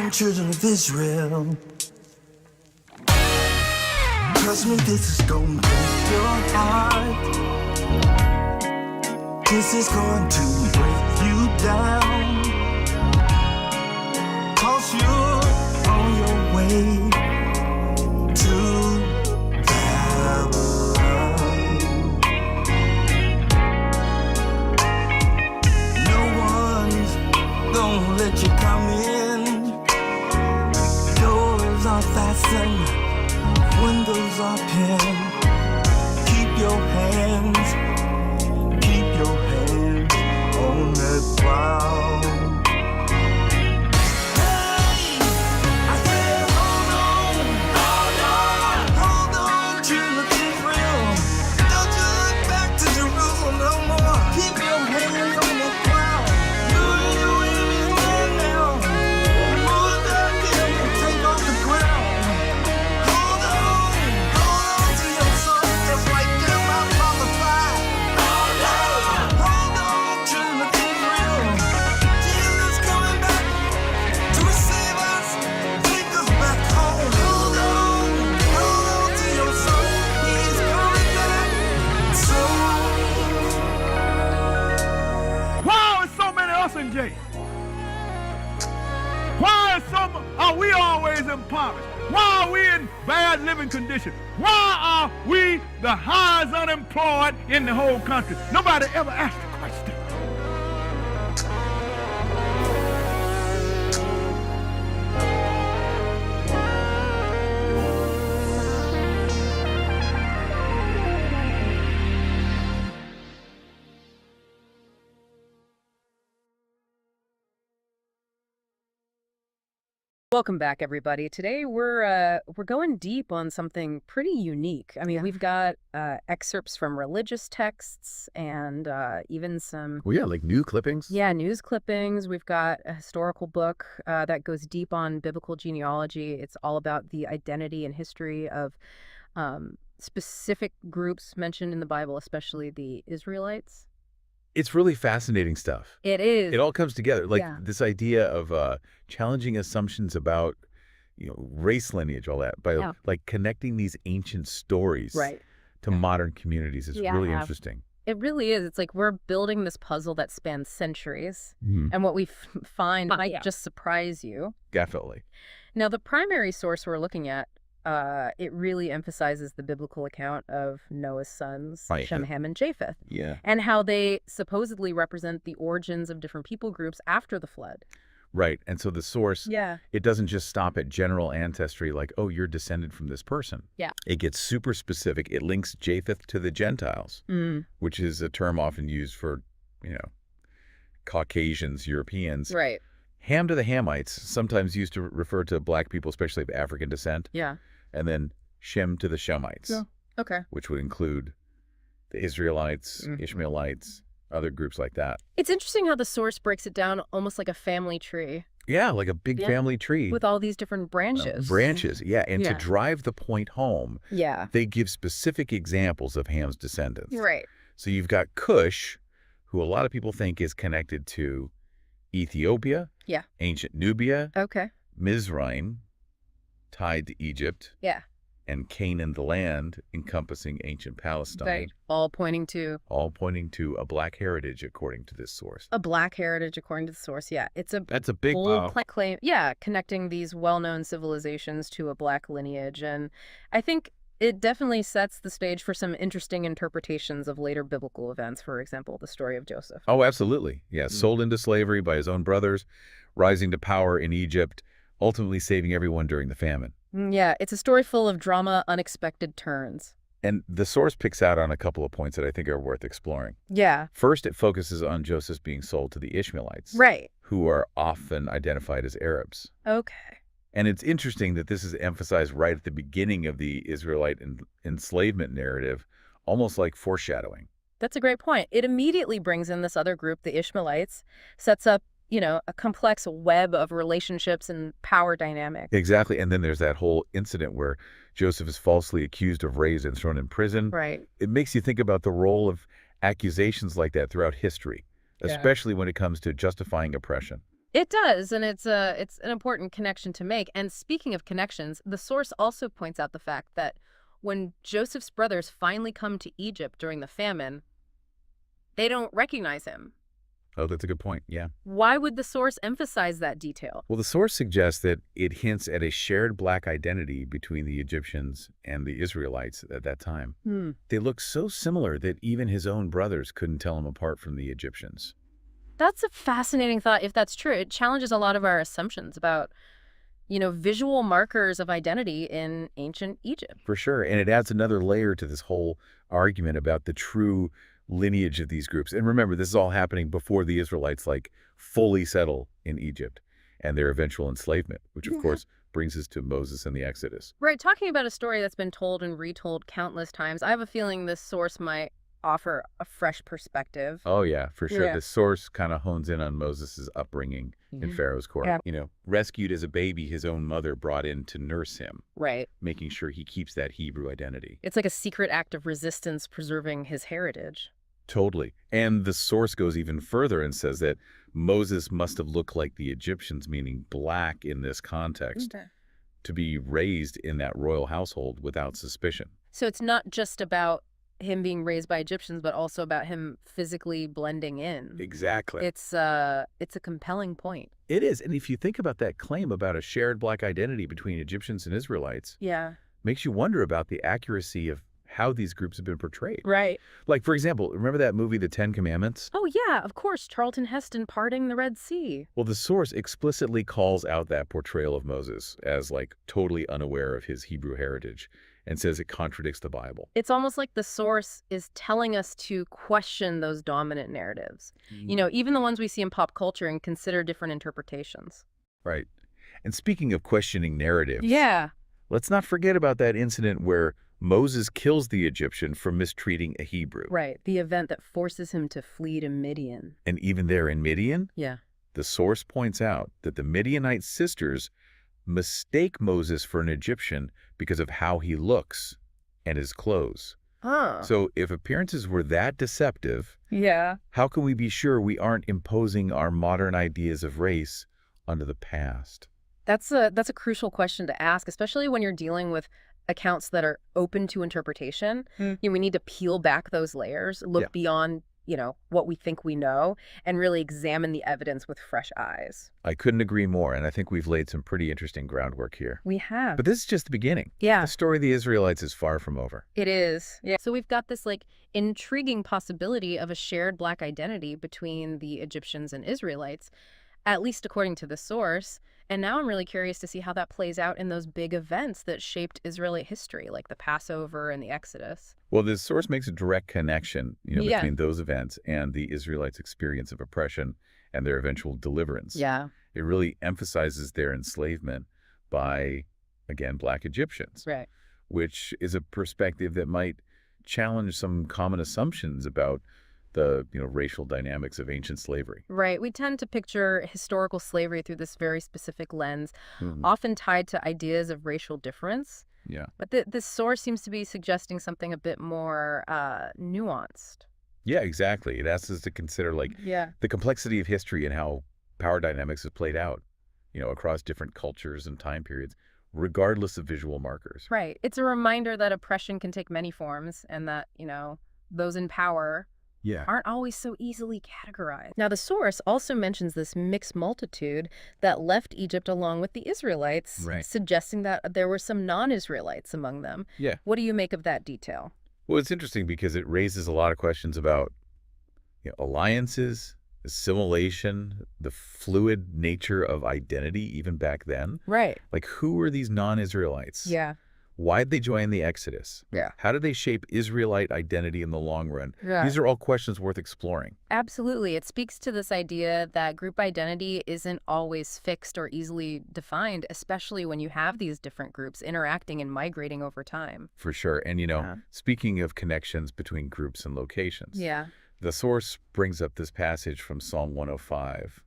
children of Israel. Trust me, this is gonna break your heart. This is going to break you down, toss you on your way to Babylon. No one's gonna let you come in. Doors are fastened, windows are pinned. Keep your hands on that plow. Are we always impoverished? Why are we in bad living conditions? Why are we the highest unemployed in the whole country? Nobody ever asked the question. Welcome back, everybody. Today we're going deep on something pretty unique. I mean, we've got excerpts from religious texts and even some... Well, yeah, like news clippings. Yeah, news clippings. We've got a historical book that goes deep on biblical genealogy. It's all about the identity and history of specific groups mentioned in the Bible, especially the Israelites. It's really fascinating stuff. It is. It all comes together. Like this idea of challenging assumptions about, race lineage, all that, by like connecting these ancient stories to modern communities is really interesting. It really is. It's like we're building this puzzle that spans centuries, and what we find might just surprise you. Definitely. Now, the primary source we're looking at, it really emphasizes the biblical account of Noah's sons, Shem, Ham, and Japheth, and how they supposedly represent the origins of different people groups after the flood. Right. And so the source, it doesn't just stop at general ancestry like, oh, you're descended from this person. Yeah. It gets super specific. It links Japheth to the Gentiles, which is a term often used for, Caucasians, Europeans. Right. Ham to the Hamites, sometimes used to refer to black people, especially of African descent. Yeah. And then Shem to the Shemites. Yeah. Okay. Which would include the Israelites, Ishmaelites, other groups like that. It's interesting how the source breaks it down almost like a family tree. Yeah, like a big family tree. With all these different branches. And to drive the point home, they give specific examples of Ham's descendants. Right. So you've got Cush, who a lot of people think is connected to Ethiopia, ancient Nubia, Mizraim, tied to Egypt, and Canaan, the land encompassing ancient Palestine. Right. All pointing to a black heritage, according to this source. A black heritage, according to the source. Yeah, That's a big claim. Yeah, connecting these well-known civilizations to a black lineage, and I think it definitely sets the stage for some interesting interpretations of later biblical events. For example, the story of Joseph. Oh, absolutely. Yeah, sold into slavery by his own brothers, rising to power in Egypt, ultimately saving everyone during the famine. Yeah, it's a story full of drama, unexpected turns. And the source picks out on a couple of points that I think are worth exploring. Yeah. First, it focuses on Joseph being sold to the Ishmaelites. Right. Who are often identified as Arabs. Okay. And it's interesting that this is emphasized right at the beginning of the Israelite enslavement narrative, almost like foreshadowing. That's a great point. It immediately brings in this other group, the Ishmaelites, sets up, a complex web of relationships and power dynamics. Exactly. And then there's that whole incident where Joseph is falsely accused of rape and thrown in prison. Right. It makes you think about the role of accusations like that throughout history, especially when it comes to justifying oppression. It does, and it's an important connection to make. And speaking of connections, the source also points out the fact that when Joseph's brothers finally come to Egypt during the famine, they don't recognize him. Oh, that's a good point. Yeah. Why would the source emphasize that detail? Well, the source suggests that it hints at a shared black identity between the Egyptians and the Israelites at that time. They look so similar that even his own brothers couldn't tell him apart from the Egyptians. That's a fascinating thought, if that's true. It challenges a lot of our assumptions about, visual markers of identity in ancient Egypt. For sure. And it adds another layer to this whole argument about the true lineage of these groups. And remember, this is all happening before the Israelites fully settle in Egypt and their eventual enslavement, which of course brings us to Moses and the Exodus. Right. Talking about a story that's been told and retold countless times, I have a feeling this source might offer a fresh perspective. Oh, yeah, for sure. The source kind of hones in on Moses' upbringing in Pharaoh's court. Yeah. Rescued as a baby, his own mother brought in to nurse him. Right. Making sure he keeps that Hebrew identity. It's like a secret act of resistance preserving his heritage. Totally. And the source goes even further and says that Moses must have looked like the Egyptians, meaning black in this context, to be raised in that royal household without suspicion. So it's not just about him being raised by Egyptians, but also about him physically blending in. Exactly. It's a compelling point. It is. And if you think about that claim about a shared black identity between Egyptians and Israelites, makes you wonder about the accuracy of how these groups have been portrayed. Right. Like, for example, remember that movie, The 10 Commandments? Oh, yeah, of course. Charlton Heston parting the Red Sea. Well, the source explicitly calls out that portrayal of Moses as totally unaware of his Hebrew heritage and says it contradicts the Bible. It's almost like the source is telling us to question those dominant narratives. Even the ones we see in pop culture, and consider different interpretations. Right. And speaking of questioning narratives, let's not forget about that incident where Moses kills the Egyptian for mistreating a Hebrew. Right. The event that forces him to flee to Midian. And even there in Midian, the source points out that the Midianite sisters mistake Moses for an Egyptian because of how he looks and his clothes. So if appearances were that deceptive, how can we be sure we aren't imposing our modern ideas of race onto the past? That's a crucial question to ask, especially when you're dealing with accounts that are open to interpretation. We need to peel back those layers, look beyond what we think we know, and really examine the evidence with fresh eyes. I couldn't agree more, and I think we've laid some pretty interesting groundwork here. We have. But this is just the beginning. The story of the Israelites is far from over. It is. So we've got this intriguing possibility of a shared black identity between the Egyptians and Israelites, at least according to the source. And now I'm really curious to see how that plays out in those big events that shaped Israelite history, like the Passover and the Exodus. Well, the source makes a direct connection, between those events and the Israelites' experience of oppression and their eventual deliverance. It really emphasizes their enslavement by, again, Black Egyptians. Right. Which is a perspective that might challenge some common assumptions about the racial dynamics of ancient slavery. Right. We tend to picture historical slavery through this very specific lens, often tied to ideas of racial difference. But this source seems to be suggesting something a bit more nuanced. Yeah, exactly. It asks us to consider the complexity of history and how power dynamics have played out, across different cultures and time periods, regardless of visual markers. Right. It's a reminder that oppression can take many forms, and that, those in power aren't always so easily categorized. Now, the source also mentions this mixed multitude that left Egypt along with the Israelites, suggesting that there were some non-Israelites among them. What do you make of that detail? Well, it's interesting because it raises a lot of questions about alliances, assimilation, the fluid nature of identity even back then. Right. Who were these non-Israelites? Why'd they join the Exodus? How did they shape Israelite identity in the long run? These are all questions worth exploring. Absolutely. It speaks to this idea that group identity isn't always fixed or easily defined, especially when you have these different groups interacting and migrating over time. For sure. And, speaking of connections between groups and locations, the source brings up this passage from Psalm 105,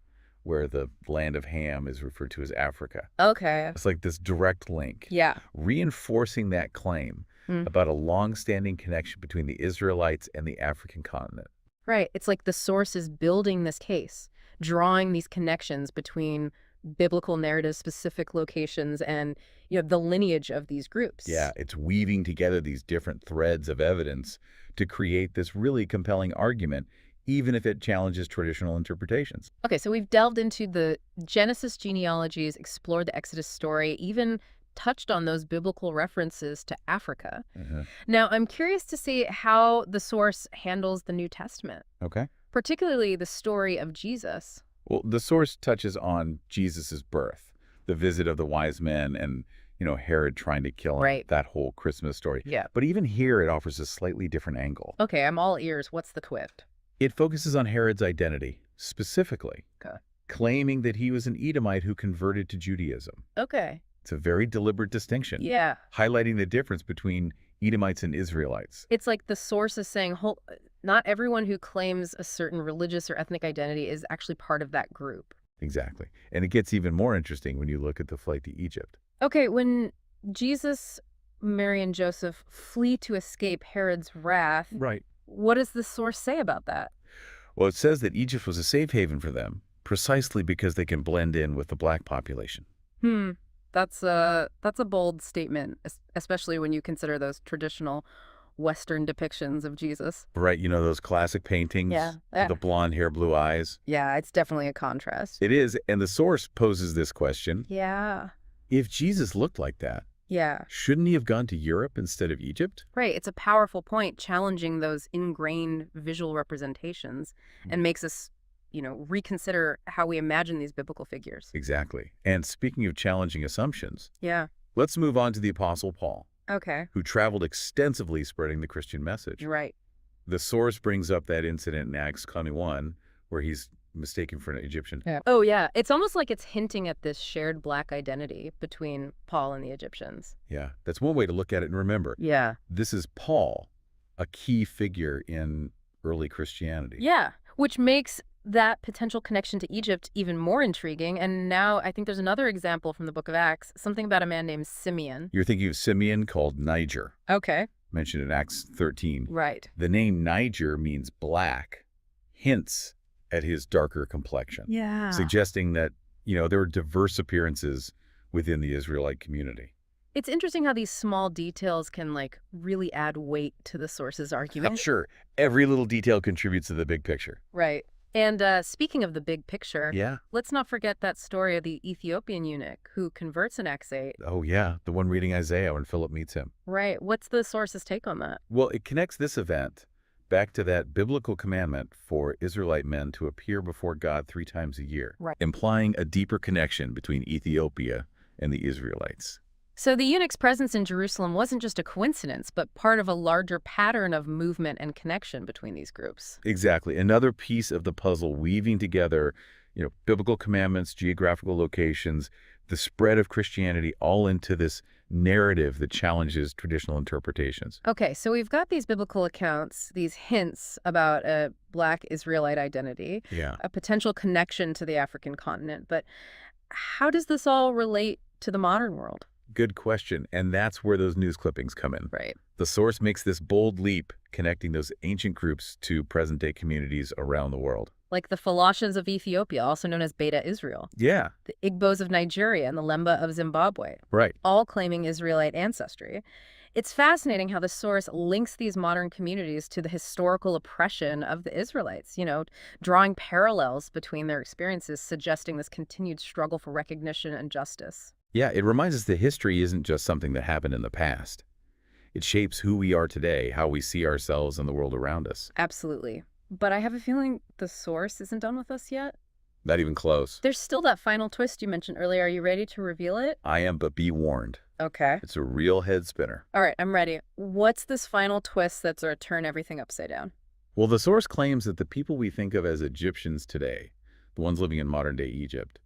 where the land of Ham is referred to as Africa. Okay. It's like this direct link. Reinforcing that claim about a long-standing connection between the Israelites and the African continent. Right. It's like the source is building this case, drawing these connections between biblical narrative specific locations and the lineage of these groups. Yeah, it's weaving together these different threads of evidence to create this really compelling argument, even if it challenges traditional interpretations. Okay, so we've delved into the Genesis genealogies, explored the Exodus story, even touched on those biblical references to Africa. Now, I'm curious to see how the source handles the New Testament. Okay. Particularly the story of Jesus. Well, the source touches on Jesus's birth, the visit of the wise men, and Herod trying to kill him, right. That whole Christmas story. Yeah. But even here, it offers a slightly different angle. Okay, I'm all ears. What's the twist? It focuses on Herod's identity, specifically, claiming that he was an Edomite who converted to Judaism. Okay. It's a very deliberate distinction. Yeah. Highlighting the difference between Edomites and Israelites. It's like the source is saying, not everyone who claims a certain religious or ethnic identity is actually part of that group. Exactly. And it gets even more interesting when you look at the flight to Egypt. Okay, when Jesus, Mary, and Joseph flee to escape Herod's wrath, right. What does the source say about that? Well, it says that Egypt was a safe haven for them, precisely because they can blend in with the black population. That's a bold statement, especially when you consider those traditional Western depictions of Jesus. Right, those classic paintings, with the blonde hair, blue eyes. Yeah, it's definitely a contrast. It is, and the source poses this question. Yeah. If Jesus looked like that, shouldn't he have gone to Europe instead of Egypt? Right, it's a powerful point, challenging those ingrained visual representations and makes us reconsider how we imagine these biblical figures. Exactly. And speaking of challenging assumptions, yeah, let's move on to the Apostle Paul. Okay. Who traveled extensively spreading the Christian message. Right. The source brings up that incident in Acts 21 where he's mistaken for an Egyptian. Yeah. Oh, yeah. It's almost like it's hinting at this shared black identity between Paul and the Egyptians. Yeah, that's one way to look at it. And remember, this is Paul, a key figure in early Christianity. Yeah, which makes that potential connection to Egypt even more intriguing. And now I think there's another example from the book of Acts, something about a man named Simeon. You're thinking of Simeon called Niger. Okay. Mentioned in Acts 13. Right. The name Niger means black, hints at his darker complexion. Yeah. Suggesting that, there were diverse appearances within the Israelite community. It's interesting how these small details can really add weight to the source's argument. Sure. Every little detail contributes to the big picture. Right. And speaking of the big picture, let's not forget that story of the Ethiopian eunuch who converts in Acts 8. Oh, yeah, the one reading Isaiah when Philip meets him. Right. What's the source's take on that? Well, it connects this event back to that biblical commandment for Israelite men to appear before God 3 times a year, implying a deeper connection between Ethiopia and the Israelites. So the eunuch's presence in Jerusalem wasn't just a coincidence, but part of a larger pattern of movement and connection between these groups. Exactly. Another piece of the puzzle weaving together, biblical commandments, geographical locations, the spread of Christianity all into this narrative that challenges traditional interpretations. Okay, so we've got these biblical accounts, these hints about a black Israelite identity, a potential connection to the African continent, but how does this all relate to the modern world? Good question, and that's where those news clippings come in. Right. The source makes this bold leap, connecting those ancient groups to present-day communities around the world. Like the Falashas of Ethiopia, also known as Beta Israel. Yeah. The Igbos of Nigeria and the Lemba of Zimbabwe. Right. All claiming Israelite ancestry. It's fascinating how the source links these modern communities to the historical oppression of the Israelites, drawing parallels between their experiences, suggesting this continued struggle for recognition and justice. Yeah, it reminds us that history isn't just something that happened in the past. It shapes who we are today, how we see ourselves and the world around us. Absolutely. But I have a feeling the source isn't done with us yet. Not even close. There's still that final twist you mentioned earlier. Are you ready to reveal it? I am, but be warned. Okay. It's a real head spinner. All right, I'm ready. What's this final twist that's going to turn everything upside down? Well, the source claims that the people we think of as Egyptians today, the ones living in modern-day Egypt,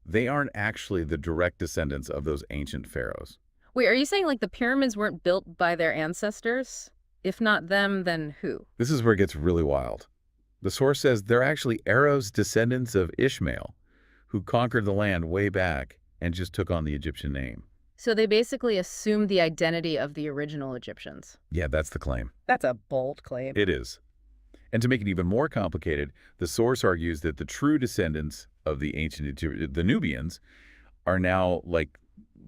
they aren't actually the direct descendants of those ancient pharaohs. Wait, are you saying the pyramids weren't built by their ancestors? If not them, then who? This is where it gets really wild. The source says they're actually Pharaoh's descendants of Ishmael, who conquered the land way back and just took on the Egyptian name. So they basically assumed the identity of the original Egyptians. Yeah, that's the claim. That's a bold claim. It is. And to make it even more complicated, the source argues that the true descendants of the the Nubians are now, like,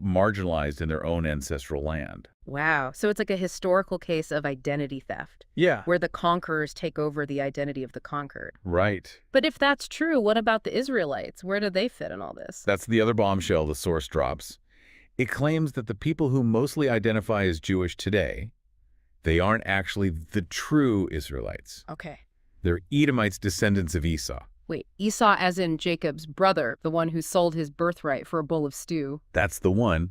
marginalized in their own ancestral land. Wow. So it's like a historical case of identity theft. Yeah. Where the conquerors take over the identity of the conquered. Right. But if that's true, what about the Israelites? Where do they fit in all this? That's the other bombshell the source drops. It claims that the people who mostly identify as Jewish today, they aren't actually the true Israelites. Okay. They're Edomites, descendants of Esau. Wait, Esau as in Jacob's brother, the one who sold his birthright for a bowl of stew. That's the one.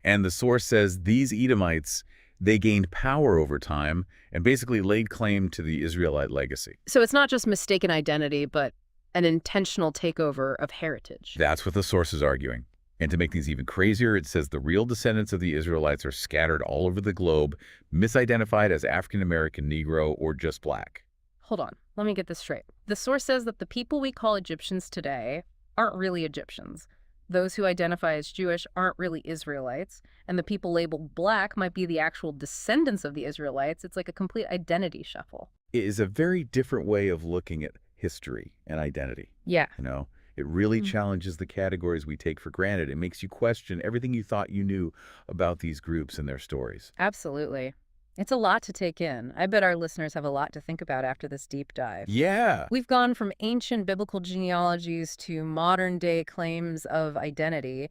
And the source says these Edomites, they gained power over time and basically laid claim to the Israelite legacy. So it's not just mistaken identity, but an intentional takeover of heritage. That's what the source is arguing. And to make things even crazier, it says the real descendants of the Israelites are scattered all over the globe, misidentified as African-American, Negro, or just black. Hold on, let me get this straight. The source says that the people we call Egyptians today aren't really Egyptians. Those who identify as Jewish aren't really Israelites, and the people labeled black might be the actual descendants of the Israelites. It's like a complete identity shuffle. It is a very different way of looking at history and identity. Yeah. You know, it really challenges the categories we take for granted. It makes you question everything you thought you knew about these groups and their stories. Absolutely. It's a lot to take in. I bet our listeners have a lot to think about after this deep dive. Yeah. We've gone from ancient biblical genealogies to modern-day claims of identity,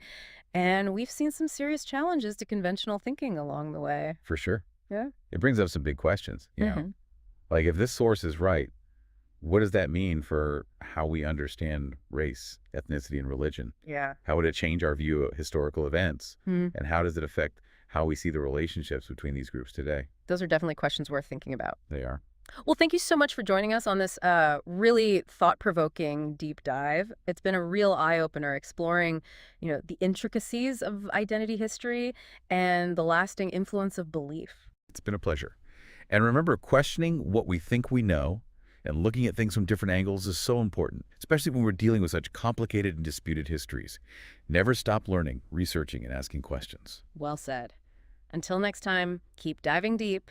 and we've seen some serious challenges to conventional thinking along the way. For sure. Yeah. It brings up some big questions, you know. Like, if this source is right, what does that mean for how we understand race, ethnicity, and religion? Yeah. How would it change our view of historical events? And how does it affect how we see the relationships between these groups today? Those are definitely questions worth thinking about. They are. Well, thank you so much for joining us on this really thought-provoking deep dive. It's been a real eye-opener exploring, the intricacies of identity history and the lasting influence of belief. It's been a pleasure. And remember, questioning what we think we know and looking at things from different angles is so important, especially when we're dealing with such complicated and disputed histories. Never stop learning, researching, and asking questions. Well said. Until next time, keep diving deep.